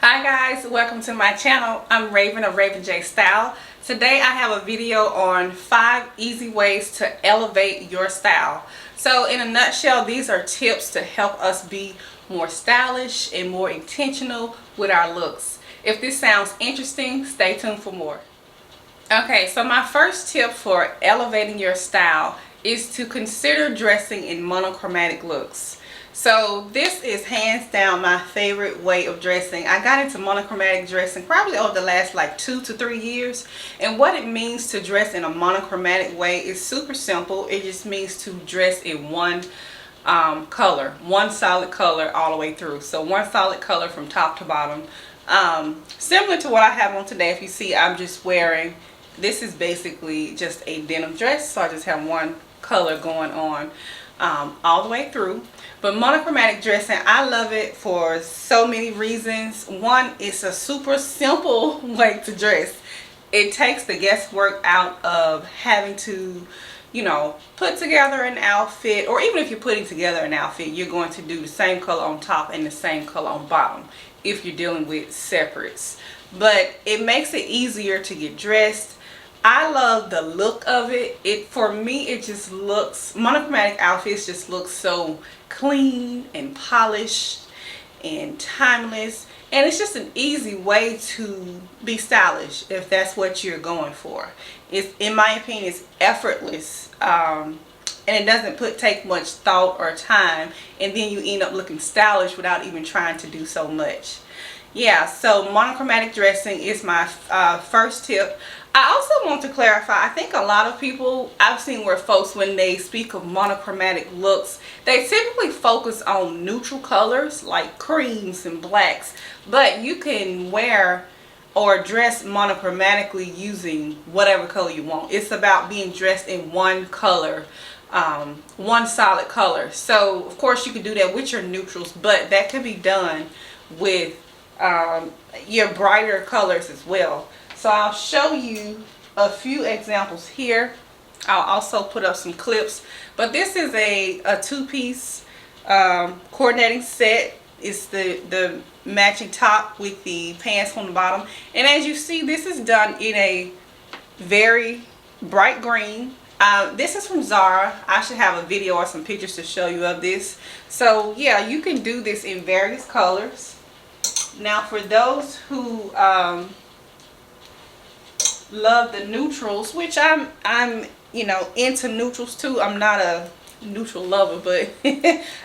Hi guys, welcome to my channel. I'm Raven of Ravenjstyle. Today I have a video on 5 easy ways to elevate your style. So in a nutshell, these are tips to help us be more stylish and more intentional with our looks. If this sounds interesting, stay tuned for more. Okay, so my first tip for elevating your style is to consider dressing in monochromatic looks. So this is hands down my favorite way of dressing. I got into monochromatic dressing probably over the last like 2 to 3 years. And what it means to dress in a monochromatic way is super simple. It just means to dress in one color, one solid color all the way through. So one solid color from top to bottom. Similar to what I have on today. If you see, I'm just wearing, this is basically just a denim dress. So I just have one color going on all the way through. But monochromatic dressing, I love it for so many reasons. One, it's a super simple way to dress. It takes the guesswork out of having to, put together an outfit, or even if you're putting together an outfit, you're going to do the same color on top and the same color on bottom if you're dealing with separates. But it makes it easier to get dressed. I love the look of it. For me, it just looks, monochromatic outfits just look so clean and polished and timeless. And it's just an easy way to be stylish if that's what you're going for. It's, in my opinion, it's effortless. And it doesn't take much thought or time. And then you end up looking stylish without even trying to do so much. Yeah, so monochromatic dressing is my first tip. I also want to clarify, I think a lot of people, I've seen where folks, when they speak of monochromatic looks, they typically focus on neutral colors like creams and blacks. But you can wear or dress monochromatically using whatever color you want. It's about being dressed in one color, one solid color. So, of course, you can do that with your neutrals, but that can be done with your brighter colors as well. So I'll show you a few examples here. I'll also put up some clips. But this is a two-piece coordinating set. It's the matching top with the pants on the bottom. And as you see, this is done in a very bright green. This is from Zara. I should have a video or some pictures to show you of this. So yeah, you can do this in various colors. Now for those who love the neutrals, which I'm into neutrals too. I'm not a neutral lover, but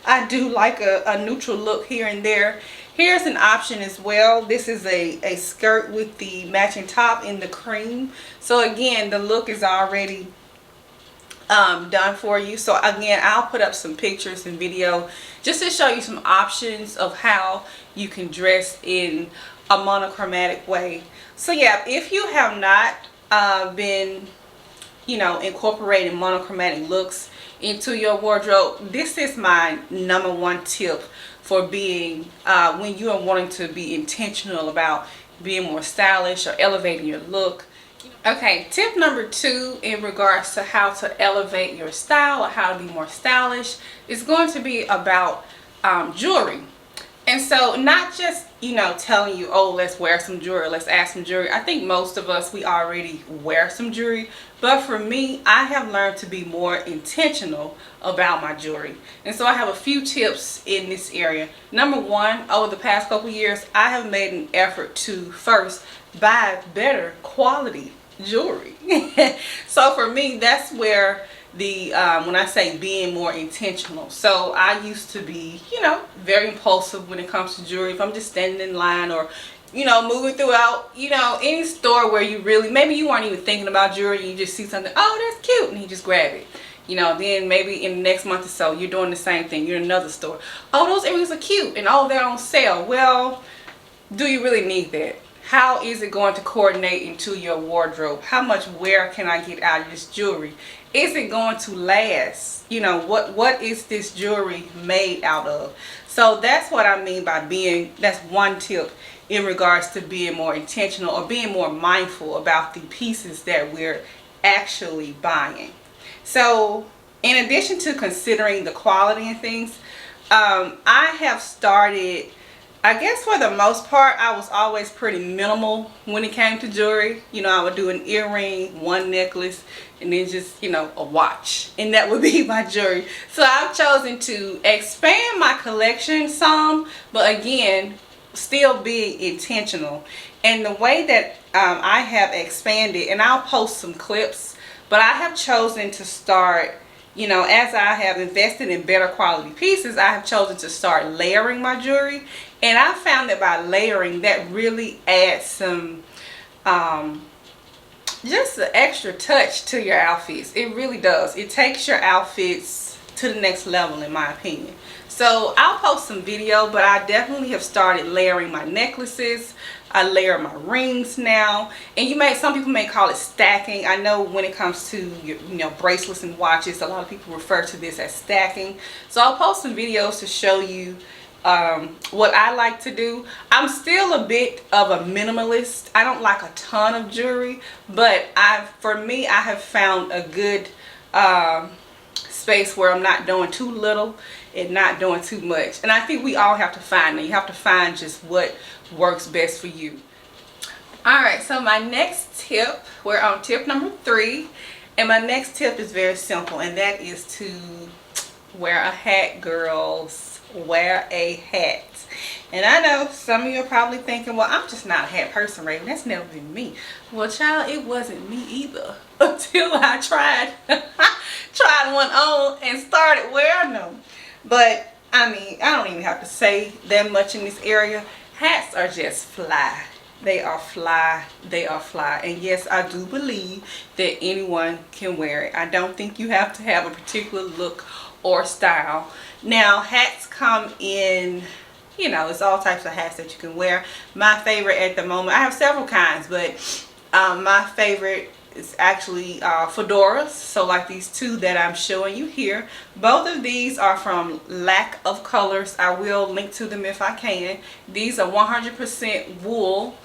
I do like a neutral look here and there. Here's an option as well. This is a skirt with the matching top in the cream. So again, the look is already done for you. So again, I'll put up some pictures and video just to show you some options of how you can dress in a monochromatic way. So yeah, if you have not been incorporating monochromatic looks into your wardrobe, this is my #1 tip for being when you are wanting to be intentional about being more stylish or elevating your look. Okay, tip number 2 in regards to how to elevate your style or how to be more stylish is going to be about jewelry. And so not just, telling you, oh, let's wear some jewelry, let's add some jewelry. I think most of us, we already wear some jewelry. But for me, I have learned to be more intentional about my jewelry. And so I have a few tips in this area. Number 1, over the past couple years, I have made an effort to first buy better quality jewelry. So for me, that's where the when I say being more intentional. So I used to be very impulsive when it comes to jewelry. If I'm just standing in line or moving throughout any store where you really, maybe you weren't even thinking about jewelry, and you just see something, oh, that's cute, and you just grab it. Then maybe in the next month or so, you're doing the same thing. You're in another store, oh, those earrings are cute, and oh, they're on sale. Well, do you really need that? How is it going to coordinate into your wardrobe? How much wear can I get out of this jewelry? Is it going to last? What is this jewelry made out of? So that's what I mean by that's one tip in regards to being more intentional or being more mindful about the pieces that we're actually buying. So in addition to considering the quality and things, I have started I guess for the most part, I was always pretty minimal when it came to jewelry. You know, I would do an earring, one necklace, and then just, you know, a watch. And that would be my jewelry. So I've chosen to expand my collection some, but again, still being intentional. And the way that I have expanded, and I'll post some clips, but I have chosen to start, you know, as I have invested in better quality pieces, I have chosen to start layering my jewelry. And I found that by layering, that really adds some, just an extra touch to your outfits. It really does. It takes your outfits to the next level, in my opinion. So I'll post some video, but I definitely have started layering my necklaces. I layer my rings now, and some people may call it stacking. I know when it comes to you know, bracelets and watches, a lot of people refer to this as stacking. So I'll post some videos to show you what I like to do. I'm still a bit of a minimalist. I don't like a ton of jewelry, but for me, I have found a good space where I'm not doing too little and not doing too much. And I think we all have to find that. You have to find just what works best for you. Alright, so my next tip, we're on tip number 3, and my next tip is very simple, and that is to wear a hat, girls. Wear a hat. And I know some of you are probably thinking, well, I'm just not a hat person, Raven. That's never been me. Well, child, it wasn't me either until I tried one on and started wearing them. But I mean, I don't even have to say that much in this area. Hats are just fly. They are fly. They are fly. And yes, I do believe that anyone can wear it. I don't think you have to have a particular look or style. Now, hats come in, you know, it's all types of hats that you can wear. My favorite at the moment, I have several kinds, but my favorite is actually Fedoras. So like these two that I'm showing you here. Both of these are from Lack of Colors. I will link to them if I can. These are 100% wool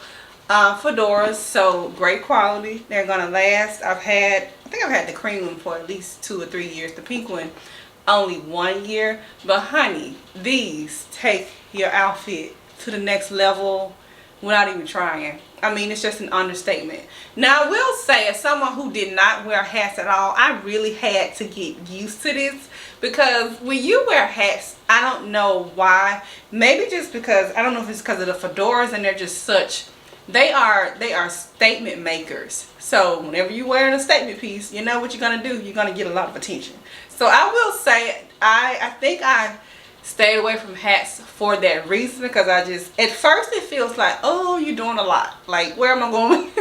fedoras, so great quality. They're gonna last. I think I've had the cream one for at least 2 or 3 years. The pink one only 1 year. But honey, these take your outfit to the next level without even trying. I mean, it's just an understatement. Now, I will say, as someone who did not wear hats at all, I really had to get used to this, because when you wear hats, I don't know why. Maybe just because, I don't know if it's because of the fedoras, and they're just such, they are statement makers. So whenever you're wearing a statement piece, you know what you're gonna do. You're gonna get a lot of attention. So I will say, I think I stayed away from hats for that reason, because I just, at first it feels like, oh, you're doing a lot. Like, where am I going?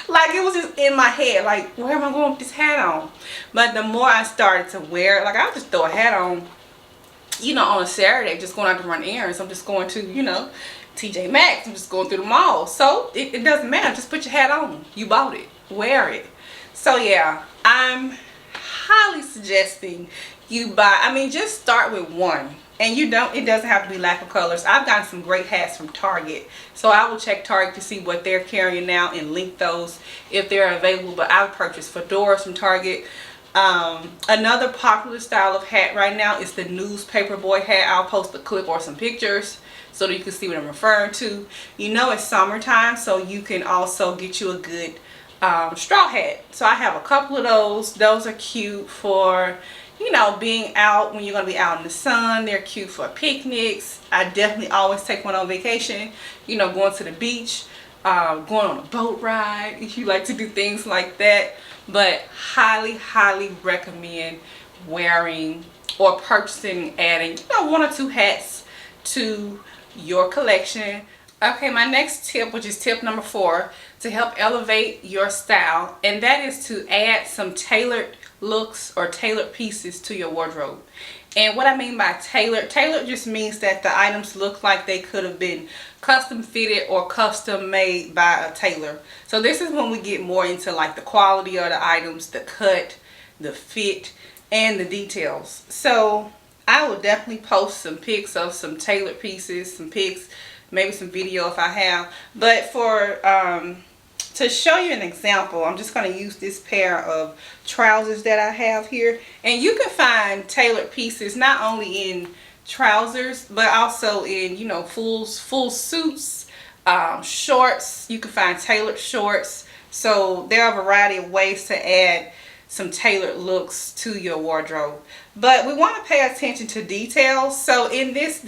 Like, it was just in my head, like, where am I going with this hat on? But the more I started to wear it, like, I'll just throw a hat on, you know, on a Saturday, just going out to run errands. I'm just going to, you know, TJ Maxx. I'm just going through the mall. So it doesn't matter. Just put your hat on. You bought it. Wear it. So yeah, I'm highly suggesting you buy, I mean, just start with one. And it doesn't have to be Lack of Colors. I've gotten some great hats from Target. So I will check Target to see what they're carrying now and link those if they're available. But I've purchased fedoras from Target. Another popular style of hat right now is the newspaper boy hat. I'll post a clip or some pictures so that you can see what I'm referring to. You know, it's summertime, so you can also get you a good straw hat. So I have a couple of those. Those are cute for, you know, being out when you're going to be out in the sun. They're cute for picnics. I definitely always take one on vacation, you know, going to the beach, going on a boat ride, if you like to do things like that. But highly recommend wearing or purchasing, adding, you know, 1 or 2 hats to your collection. Okay, my next tip, which is tip number 4, to help elevate your style, and that is to add some tailored looks or tailored pieces to your wardrobe. And what I mean by tailored just means that the items look like they could have been custom fitted or custom made by a tailor. So this is when we get more into like the quality of the items, the cut, the fit, and the details. So I will definitely post some pics of some tailored pieces, some pics, maybe some video if I have. But for to show you an example, I'm just going to use this pair of trousers that I have here. And you can find tailored pieces not only in trousers, but also in, you know, full suits, shorts. You can find tailored shorts. So there are a variety of ways to add some tailored looks to your wardrobe. But we want to pay attention to details. So in this,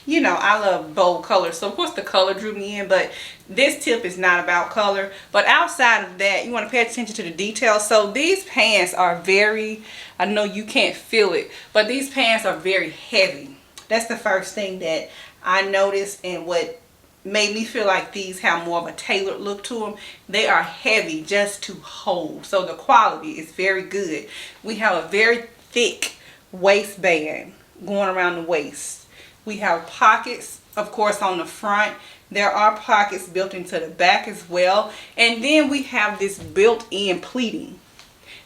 you know, I love bold colors, so of course the color drew me in, but this tip is not about color. But outside of that, you want to pay attention to the details. So these pants are very, I know you can't feel it, but these pants are very heavy. That's the first thing that I noticed, and what made me feel like these have more of a tailored look to them. They are heavy just to hold, so the quality is very good. We have a very thick waistband going around the waist. We have pockets, of course, on the front. There are pockets built into the back as well. And then we have this built-in pleating.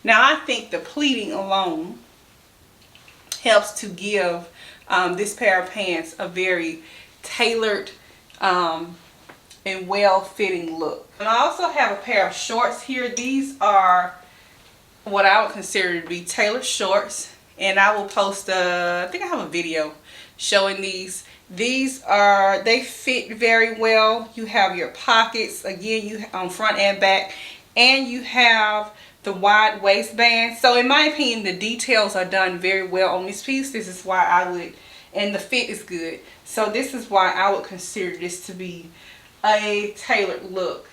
Now, I think the pleating alone helps to give this pair of pants a very tailored and well-fitting look. And I also have a pair of shorts here. These are what I would consider to be tailored shorts. And I will post, I think I have a video showing these. They fit very well. You have your pockets, again, you on front and back, and you have the wide waistband. So in my opinion, the details are done very well on this piece. This is why I would, and the fit is good. So this is why I would consider this to be a tailored look.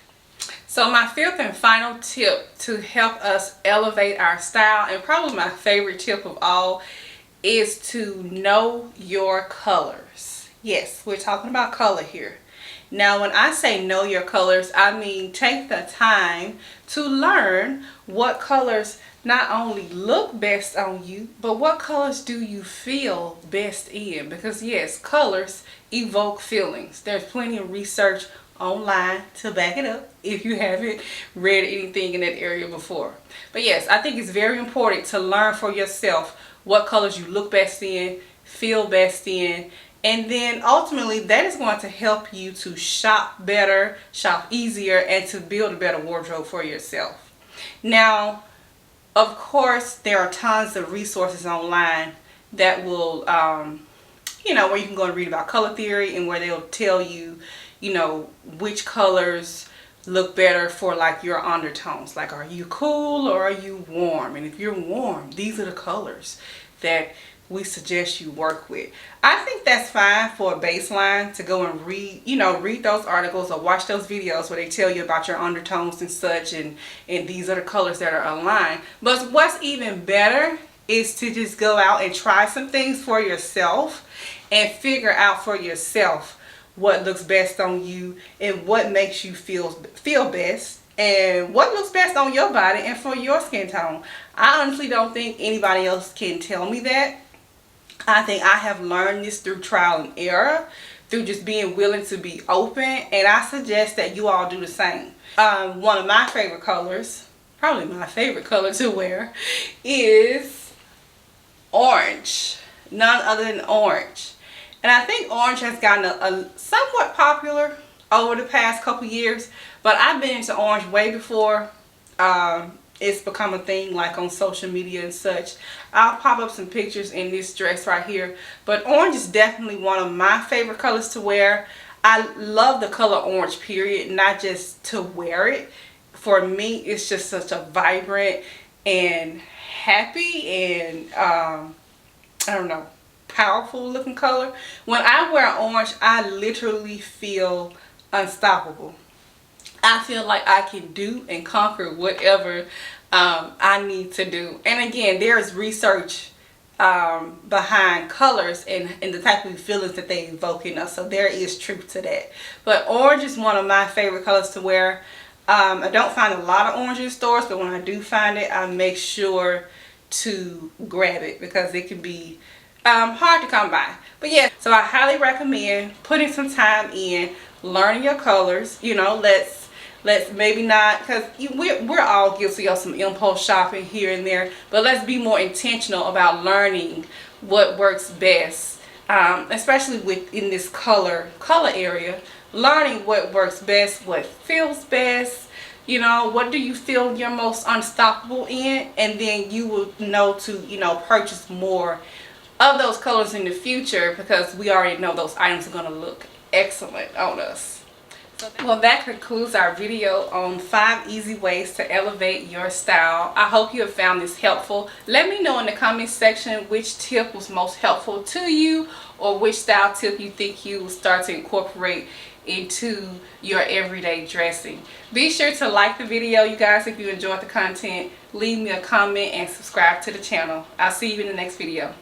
So my fifth and final tip to help us elevate our style, and probably my favorite tip of all, is to know your colors. Yes, we're talking about color here. Now, when I say know your colors, I mean take the time to learn what colors not only look best on you, but what colors do you feel best in? Because yes, colors evoke feelings. There's plenty of research online to back it up if you haven't read anything in that area before. But yes, I think it's very important to learn for yourself what colors you look best in, feel best in, and then ultimately that is going to help you to shop better, shop easier, and to build a better wardrobe for yourself. Now, of course, there are tons of resources online that will, you know, where you can go and read about color theory, and where they'll tell you, you know, which colors look better for like your undertones. Like, are you cool or are you warm? And if you're warm, these are the colors that we suggest you work with. I think that's fine for a baseline to go and read, you know, read those articles or watch those videos where they tell you about your undertones and such, and these are the colors that are aligned. But what's even better is to just go out and try some things for yourself and figure out for yourself what looks best on you and what makes you feel best, and what looks best on your body and for your skin tone. I honestly don't think anybody else can tell me that. I think I have learned this through trial and error, through just being willing to be open, and I suggest that you all do the same. One of my favorite colors, probably my favorite color to wear, is orange. None other than orange. And I think orange has gotten a somewhat popular over the past couple years, but I've been into orange way before it's become a thing, like on social media and such. I'll pop up some pictures in this dress right here, but orange is definitely one of my favorite colors to wear. I love the color orange, period, not just to wear it. For me, it's just such a vibrant and happy and I don't know, powerful looking color. When I wear orange, I literally feel unstoppable. I feel like I can do and conquer whatever I need to do. And again, there's research behind colors and the type of feelings that they evoke in us. So there is truth to that. But orange is one of my favorite colors to wear. I don't find a lot of orange in stores, but when I do find it, I make sure to grab it because it can be hard to come by. But yeah, so I highly recommend putting some time in, learning your colors. You know, let's maybe not, because we're all guilty of some impulse shopping here and there, but let's be more intentional about learning what works best, especially within this color area. Learning what works best, what feels best, you know, what do you feel you're most unstoppable in, and then you will know to, you know, purchase more of those colors in the future, because we already know those items are going to look excellent on us. Well, that concludes our video on 5 easy ways to elevate your style. I hope you have found this helpful. Let me know in the comment section which tip was most helpful to you, or which style tip you think you will start to incorporate into your everyday dressing. Be sure to like the video, you guys, if you enjoyed the content. Leave me a comment and subscribe to the channel. I'll see you in the next video.